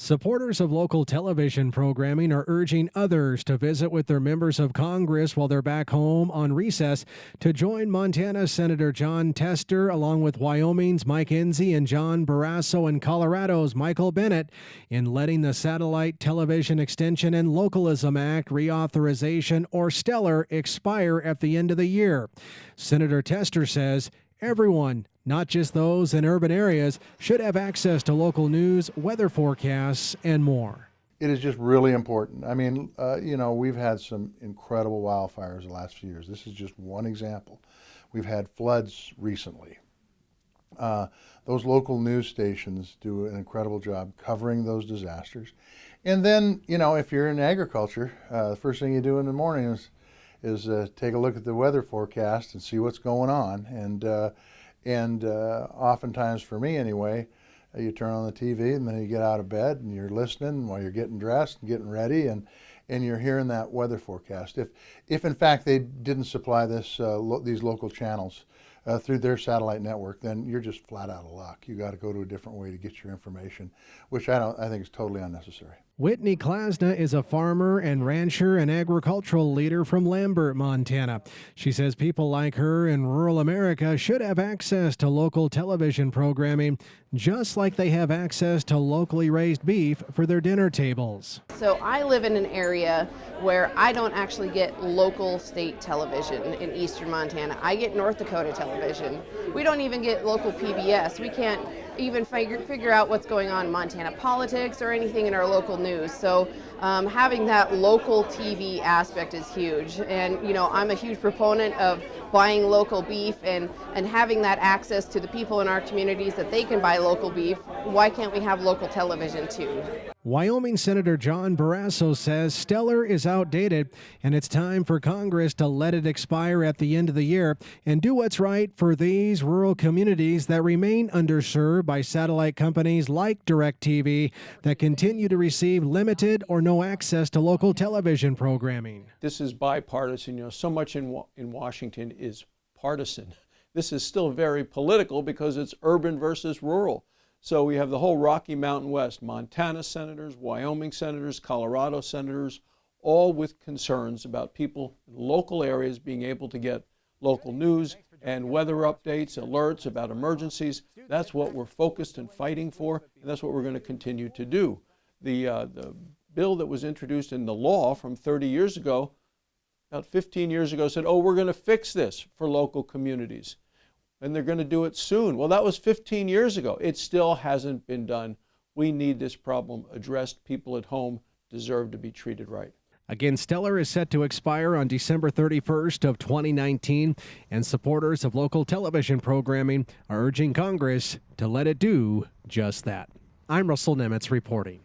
Supporters of local television programming are urging others to visit with their members of Congress while they're back home on recess to join Montana Senator Jon Tester, along with Wyoming's Mike Enzi and John Barrasso and Colorado's Michael Bennet, in letting the Satellite Television Extension and Localism Act reauthorization, or STELAR, expire at the end of the year. Senator Tester says everyone, not just those in urban areas, should have access to local news, weather forecasts, and more. It is just really important. I mean, we've had some incredible wildfires the last few years. This is just one example. We've had floods recently. Those local news stations do an incredible job covering those disasters. And then, if you're in agriculture, the first thing you do in the morning is take a look at the weather forecast and see what's going on. And oftentimes, for me anyway, you turn on the TV and then you get out of bed and you're listening while you're getting dressed and getting ready, and you're hearing that weather forecast. If in fact they didn't supply these local channels through their satellite network, then you're just flat out of luck. You got to go to a different way to get your information, which I think is totally unnecessary. Whitney Klasna is a farmer and rancher and agricultural leader from Lambert, Montana. She says people like her in rural America should have access to local television programming, just like they have access to locally raised beef for their dinner tables. So I live in an area where I don't actually get local state television in eastern Montana. I get North Dakota television. We don't even get local PBS. We can't even figure out what's going on in Montana politics or anything in our local news. So having that local TV aspect is huge. And I'm a huge proponent of buying local beef and having that access to the people in our communities that they can buy local beef. Why can't we have local television too? Wyoming Senator John Barrasso says STELAR is outdated and it's time for Congress to let it expire at the end of the year and do what's right for these rural communities that remain underserved by satellite companies like DirecTV that continue to receive limited or no access to local television programming. This is bipartisan. So much in Washington is partisan. This is still very political because it's urban versus rural. So we have the whole Rocky Mountain West, Montana senators, Wyoming senators, Colorado senators, all with concerns about people in local areas being able to get local news and weather updates, alerts about emergencies. That's what we're focused and fighting for, and that's what we're going to continue to do. The bill that was introduced in the law from 30 years ago, about 15 years ago, said, we're going to fix this for local communities. And they're going to do it soon. Well, that was 15 years ago. It still hasn't been done. We need this problem addressed. People at home deserve to be treated right. Again, STELAR is set to expire on December 31st of 2019, and supporters of local television programming are urging Congress to let it do just that. I'm Russell Nemitz reporting.